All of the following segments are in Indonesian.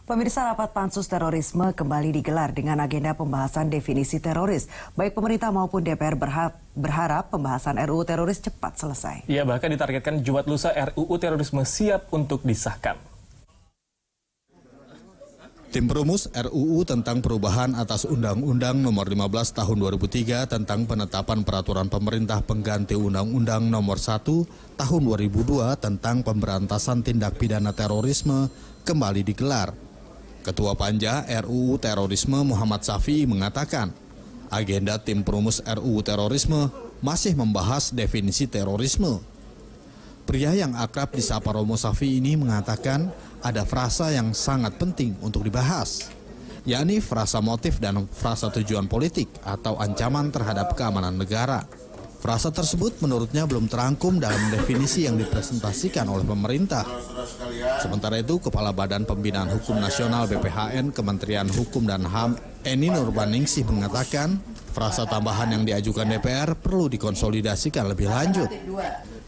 Pemirsa, rapat pansus terorisme kembali digelar dengan agenda pembahasan definisi teroris. Baik pemerintah maupun DPR berharap pembahasan RUU teroris cepat selesai. Ya, bahkan ditargetkan Jumat lusa RUU terorisme siap untuk disahkan. Tim perumus RUU tentang perubahan atas Undang-Undang Nomor 15 Tahun 2003 tentang penetapan peraturan pemerintah pengganti Undang-Undang Nomor 1 Tahun 2002 tentang pemberantasan tindak pidana terorisme kembali digelar. Ketua Panja RUU Terorisme Muhammad Syafi'i mengatakan, agenda tim perumus RUU Terorisme masih membahas definisi terorisme. Pria yang akrab disapa Romo Syafi'i ini mengatakan ada frasa yang sangat penting untuk dibahas, yakni frasa motif dan frasa tujuan politik atau ancaman terhadap keamanan negara. Frasa tersebut menurutnya belum terangkum dalam definisi yang dipresentasikan oleh pemerintah. Sementara itu, Kepala Badan Pembinaan Hukum Nasional BPHN Kementerian Hukum dan HAM Eni Nurbaningsih mengatakan frasa tambahan yang diajukan DPR perlu dikonsolidasikan lebih lanjut.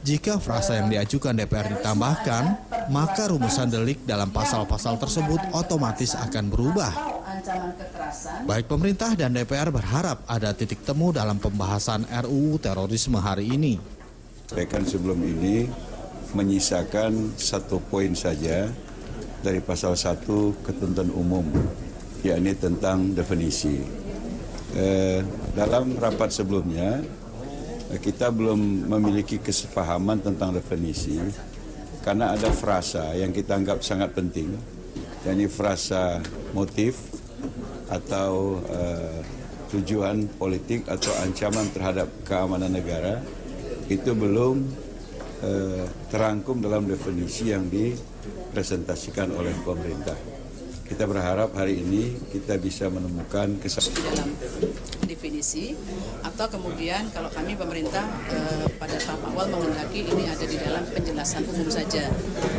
Jika frasa yang diajukan DPR ditambahkan, maka rumusan delik dalam pasal-pasal tersebut otomatis akan berubah. Baik pemerintah dan DPR berharap ada titik temu dalam pembahasan RUU terorisme hari ini. Sampaikan sebelum ini menyisakan satu poin saja dari pasal 1 ketentuan umum, yakni tentang definisi. Dalam rapat sebelumnya, kita belum memiliki kesepahaman tentang definisi karena ada frasa yang kita anggap sangat penting, yakni frasa motif atau tujuan politik atau ancaman terhadap keamanan negara itu belum terangkum dalam definisi yang dipresentasikan oleh pemerintah. Kita berharap hari ini kita bisa menemukan dalam definisi, atau kemudian kalau kami pemerintah pada tahap awal menghendaki ini ada di dalam penjelasan umum saja,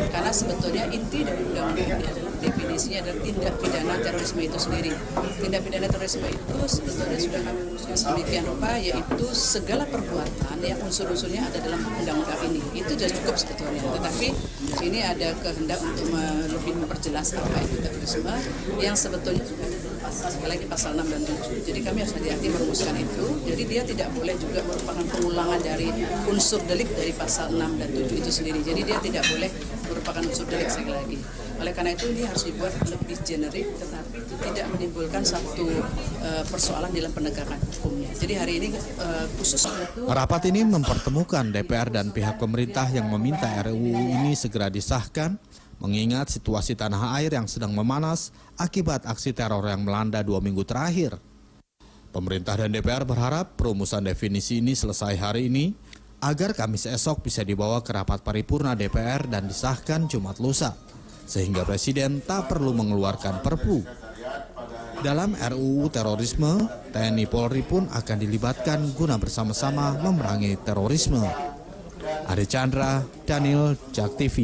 karena sebetulnya inti dari undang-undang ini adalah definisinya adalah tindak pidana terorisme itu sendiri. Tindak pidana terorisme itu sebetulnya sudah kami rumuskan sedemikian rupa, yaitu segala perbuatan yang unsur-unsurnya ada dalam undang-undang ini. Itu sudah cukup sebetulnya, tetapi ini ada kehendak untuk lebih memperjelas apa itu terorisme yang sebetulnya sudah ada dalam pasal, sekali lagi pasal 6 dan 7. Jadi kami harus hati-hati merumuskan itu. Jadi dia tidak boleh juga merupakan pengulangan dari unsur delik dari pasal 6 dan 7 itu sendiri. Jadi dia tidak boleh merupakan unsur delik sekali lagi. Oleh karena itu ini harus dibuat lebih generik, tetapi tidak menimbulkan satu persoalan dalam penegakan hukumnya. Jadi hari ini khusus itu. Rapat ini mempertemukan DPR dan pihak pemerintah yang meminta RUU ini segera disahkan, mengingat situasi tanah air yang sedang memanas akibat aksi teror yang melanda 2 minggu terakhir. Pemerintah dan DPR berharap perumusan definisi ini selesai hari ini, agar Kamis esok bisa dibawa ke rapat paripurna DPR dan disahkan Jumat lusa, sehingga Presiden tak perlu mengeluarkan Perpu. Dalam RUU terorisme, TNI Polri pun akan dilibatkan guna bersama-sama memerangi terorisme. Ade Chandra, Daniel, JAK TV.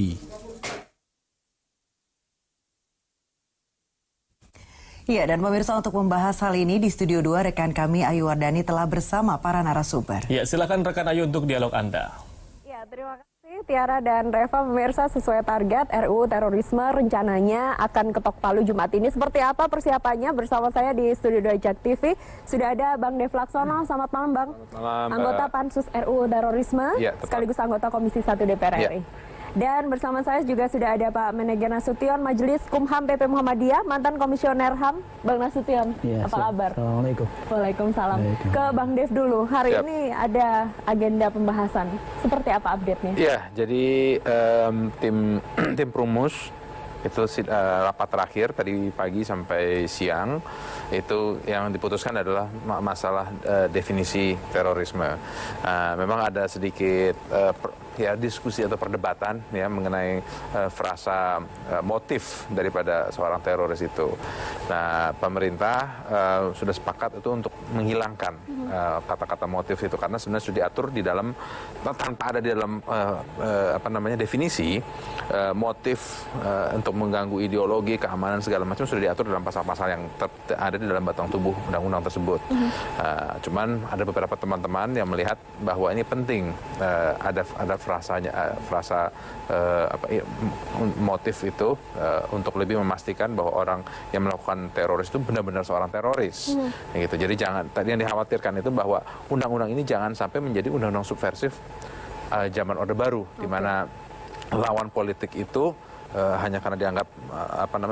Ya, dan pemirsa, untuk membahas hal ini di Studio 2 rekan kami Ayu Wardani telah bersama para narasumber. Ya, silakan rekan Ayu untuk dialog Anda. Ya, terima kasih Tiara dan Reva. Pemirsa, sesuai target RUU terorisme rencananya akan ketok palu Jumat ini. Seperti apa persiapannya? Bersama saya di Studio 2 JAK TV sudah ada Bang Dev Laksono. Selamat malam, Bang. Selamat malam, anggota Pansus RUU terorisme, ya, sekaligus anggota Komisi 1 DPR RI. Dan bersama saya juga sudah ada Pak Menegar Nasution, Majelis Kumham PP Muhammadiyah, mantan Komisioner HAM, Bang Nasution. Ya, apa kabar? Assalamualaikum. Waalaikumsalam. Ke Bang Dev dulu, hari ini ada agenda pembahasan. Seperti apa update-nya? Ya, jadi tim perumus itu rapat terakhir tadi pagi sampai siang, itu yang diputuskan adalah masalah definisi terorisme. Memang ada sedikit diskusi atau perdebatan ya mengenai frasa motif daripada seorang teroris itu. Nah, pemerintah sudah sepakat itu untuk menghilangkan kata-kata motif itu, karena sebenarnya sudah diatur di dalam, tanpa ada di dalam definisi motif untuk mengganggu ideologi, keamanan segala macam sudah diatur dalam pasal-pasal yang ada di dalam batang tubuh undang-undang tersebut. Cuman ada beberapa teman-teman yang melihat bahwa ini penting ada motif itu untuk lebih memastikan bahwa orang yang melakukan teroris itu benar-benar seorang teroris. Gitu. Jadi jangan, tadi yang dikhawatirkan itu bahwa undang-undang ini jangan sampai menjadi undang-undang subversif zaman Orde Baru, di mana lawan politik itu hanya karena dianggap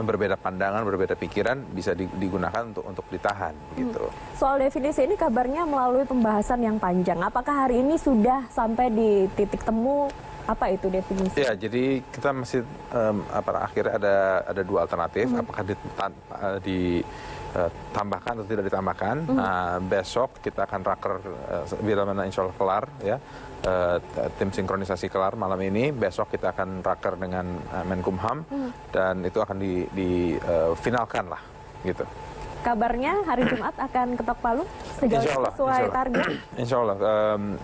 berbeda pandangan, berbeda pikiran bisa digunakan untuk ditahan gitu. Soal definisi ini kabarnya melalui pembahasan yang panjang. Apakah hari ini sudah sampai di titik temu apa itu definisi? Ya, jadi kita masih akhirnya ada dua alternatif, apakah ditambahkan atau tidak ditambahkan. Besok kita akan raker bila mana insya Allah kelar ya. Tim sinkronisasi kelar malam ini, besok kita akan raker dengan Menkumham dan itu akan difinalkan lah gitu. Kabarnya hari Jumat akan ketok palu sejauh sesuai target? Insya Allah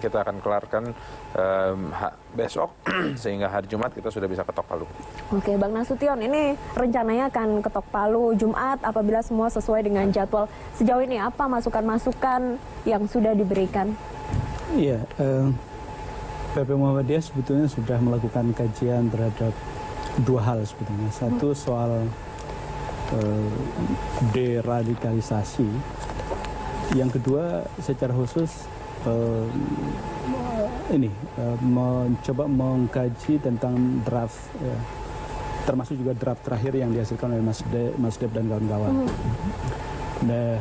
kita akan kelarkan besok sehingga hari Jumat kita sudah bisa ketok palu. Oke, Bang Nasution, ini rencananya akan ketok palu Jumat apabila semua sesuai dengan jadwal. Sejauh ini apa masukan-masukan yang sudah diberikan? Iya, PP Muhammadiyah sebetulnya sudah melakukan kajian terhadap dua hal sebetulnya. Satu soal deradikalisasi. Yang kedua secara khusus mencoba mengkaji tentang draft, termasuk juga draft terakhir yang dihasilkan oleh Mas Deb dan kawan-kawan. Nah,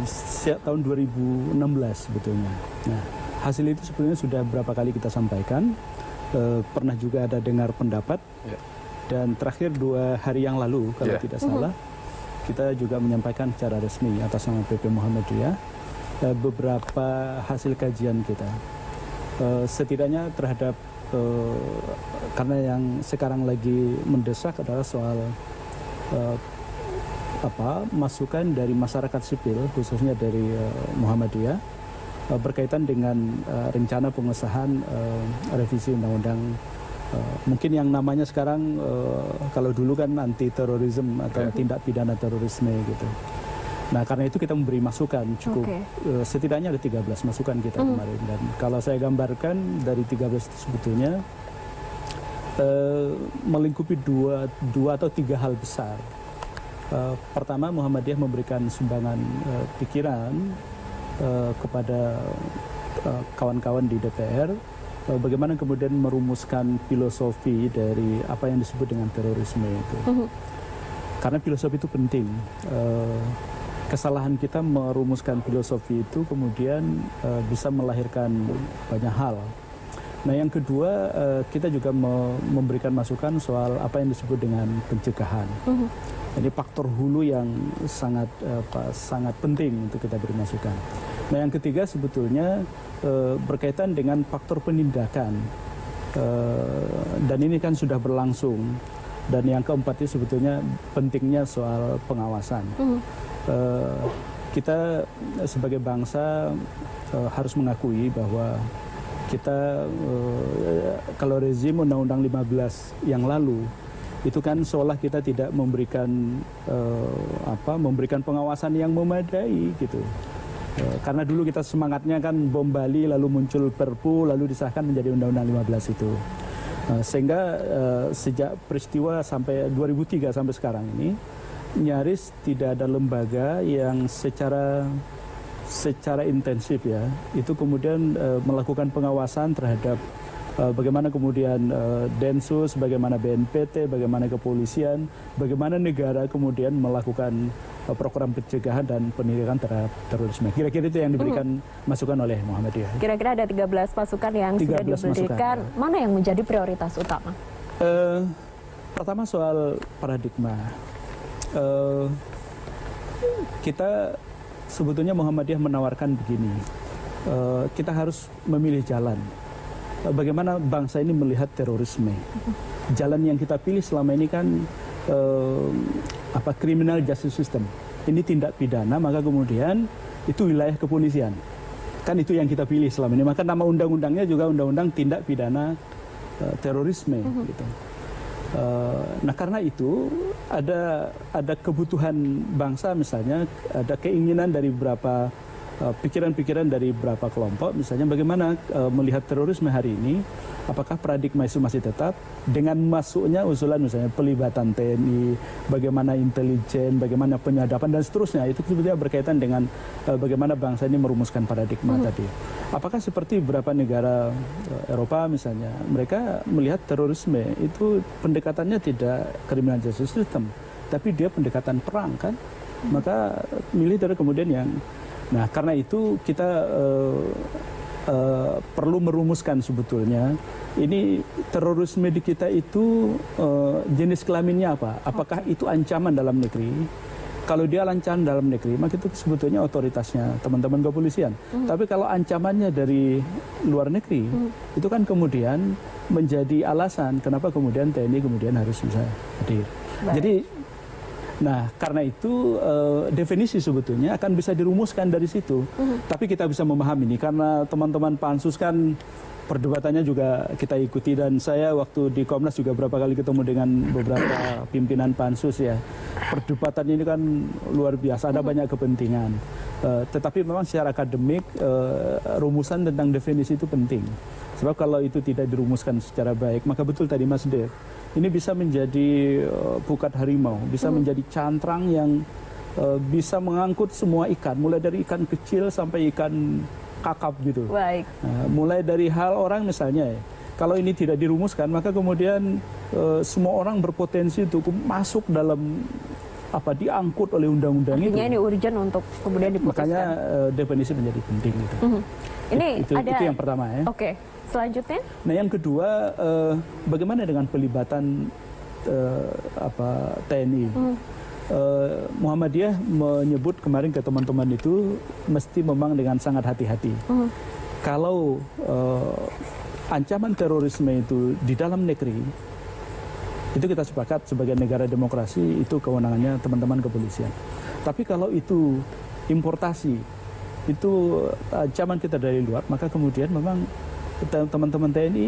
sejak tahun 2016 sebetulnya. Nah, hasil itu sebenarnya sudah berapa kali kita sampaikan, pernah juga ada dengar pendapat, dan terakhir 2 hari yang lalu kalau tidak salah, kita juga menyampaikan secara resmi atas nama PP Muhammadiyah beberapa hasil kajian kita. Setidaknya terhadap, karena yang sekarang lagi mendesak adalah soal masukan dari masyarakat sipil, khususnya dari Muhammadiyah, berkaitan dengan rencana pengesahan revisi undang-undang mungkin yang namanya sekarang kalau dulu kan anti terorisme atau tindak pidana terorisme gitu. Nah, karena itu kita memberi masukan cukup setidaknya ada 13 masukan kita kemarin, dan kalau saya gambarkan dari 13 itu sebetulnya melingkupi dua atau 3 hal besar. Pertama, Muhammadiyah memberikan sumbangan pikiran kepada kawan-kawan di DPR, bagaimana kemudian merumuskan filosofi dari apa yang disebut dengan terorisme itu. Karena filosofi itu penting. Kesalahan kita merumuskan filosofi itu kemudian bisa melahirkan banyak hal. Nah, yang kedua, kita juga memberikan masukan soal apa yang disebut dengan pencegahan. Ini faktor hulu yang sangat penting untuk kita beri masukan. Nah, yang ketiga sebetulnya berkaitan dengan faktor penindakan, dan ini kan sudah berlangsung. Dan yang keempat itu sebetulnya pentingnya soal pengawasan. Kita sebagai bangsa harus mengakui bahwa kita kalau rezim Undang-Undang 15 yang lalu itu kan seolah kita tidak memberikan pengawasan yang memadai gitu. Karena dulu kita semangatnya kan bom Bali, lalu muncul Perpu, lalu disahkan menjadi Undang-Undang 15 itu. Sehingga sejak peristiwa sampai 2003 sampai sekarang ini nyaris tidak ada lembaga yang secara intensif ya itu kemudian melakukan pengawasan terhadap bagaimana kemudian Densus, bagaimana BNPT, bagaimana kepolisian, bagaimana negara kemudian melakukan program pencegahan dan penindakan terhadap terorisme. Kira-kira itu yang diberikan masukan oleh Muhammadiyah. Kira-kira ada 13 pasukan yang sudah diberikan. Mana yang menjadi prioritas utama? Pertama soal paradigma. Kita sebetulnya Muhammadiyah menawarkan begini. Kita harus memilih jalan. Bagaimana bangsa ini melihat terorisme. Jalan yang kita pilih selama ini kan criminal justice system. Ini tindak pidana, maka kemudian itu wilayah kepolisian. Kan itu yang kita pilih selama ini. Maka nama undang-undangnya juga undang-undang tindak pidana terorisme gitu. Nah, karena itu ada kebutuhan bangsa, misalnya ada keinginan dari beberapa pikiran-pikiran dari beberapa kelompok, misalnya bagaimana melihat terorisme hari ini, apakah paradigma itu masih tetap dengan masuknya usulan misalnya pelibatan TNI, bagaimana intelijen, bagaimana penyadapan dan seterusnya, itu sebetulnya berkaitan dengan bagaimana bangsa ini merumuskan paradigma tadi. Apakah seperti beberapa negara Eropa misalnya, mereka melihat terorisme itu pendekatannya tidak criminal justice system, tapi dia pendekatan perang kan, maka militer kemudian yang. Nah, karena itu kita perlu merumuskan sebetulnya ini terorisme di kita itu jenis kelaminnya apa? Apakah itu ancaman dalam negeri? Kalau dia ancaman dalam negeri, maka itu sebetulnya otoritasnya teman-teman kepolisian. Tapi kalau ancamannya dari luar negeri, itu kan kemudian menjadi alasan kenapa kemudian TNI kemudian harus bisa hadir. Jadi nah, karena itu definisi sebetulnya akan bisa dirumuskan dari situ. Tapi kita bisa memahami ini karena teman-teman Pansus kan perdebatannya juga kita ikuti, dan saya waktu di Komnas juga berapa kali ketemu dengan beberapa pimpinan Pansus ya. Perdebatan ini kan luar biasa, ada banyak kepentingan. Tetapi memang secara akademik rumusan tentang definisi itu penting. Sebab kalau itu tidak dirumuskan secara baik, maka betul tadi Mas Dev, ini bisa menjadi pukat harimau, bisa menjadi cantrang yang bisa mengangkut semua ikan, mulai dari ikan kecil sampai ikan kakap gitu. Baik. Nah, mulai dari hal orang misalnya, kalau ini tidak dirumuskan, maka kemudian semua orang berpotensi untuk masuk dalam diangkut oleh undang-undang itu. Artinya ini urgent untuk kemudian diputuskan. Makanya definisi menjadi penting gitu. Ini itu yang pertama ya. Oke. Selanjutnya? Nah, yang kedua, bagaimana dengan pelibatan TNI? Muhammadiyah menyebut kemarin ke teman-teman itu mesti memang dengan sangat hati-hati. Kalau ancaman terorisme itu di dalam negeri, itu kita sepakat sebagai negara demokrasi itu kewenangannya teman-teman kepolisian. Tapi kalau itu importasi, itu ancaman kita dari luar, maka kemudian memang teman-teman TNI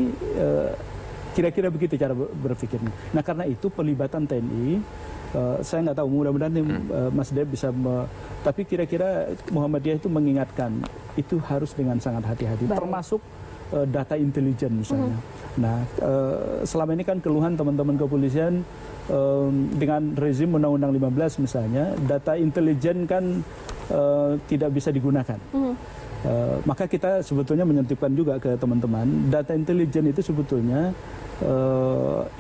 kira-kira begitu cara berpikirnya. Nah, karena itu pelibatan TNI, saya nggak tahu, mudah-mudahan Mas Dev bisa, tapi kira-kira Muhammadiyah itu mengingatkan itu harus dengan sangat hati-hati, termasuk data intelijen misalnya. Nah, selama ini kan keluhan teman-teman kepolisian dengan rezim Undang-Undang 15 misalnya, data intelijen kan tidak bisa digunakan. Maka kita sebetulnya menyentipkan juga ke teman-teman, data intelijen itu sebetulnya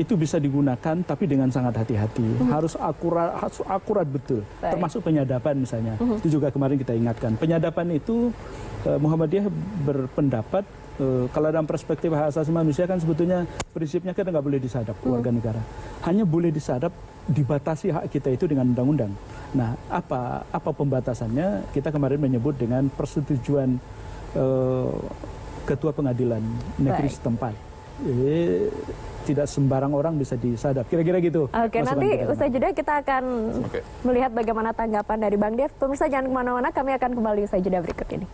itu bisa digunakan tapi dengan sangat hati-hati, harus akurat betul. Baik. Termasuk penyadapan misalnya. Itu juga kemarin kita ingatkan. Penyadapan itu Muhammadiyah berpendapat kalau dalam perspektif hak asasi manusia kan sebetulnya prinsipnya kita nggak boleh disadap warga negara. Hanya boleh disadap, dibatasi hak kita itu dengan undang-undang. Nah, apa pembatasannya? Kita kemarin menyebut dengan persetujuan ketua pengadilan negeri setempat. Tidak sembarang orang bisa disadap. Kira-kira gitu. Oke, nanti usai jeda kita akan melihat bagaimana tanggapan dari Bang Dev. Pemirsa jangan kemana-mana, kami akan kembali usai jeda berikut ini.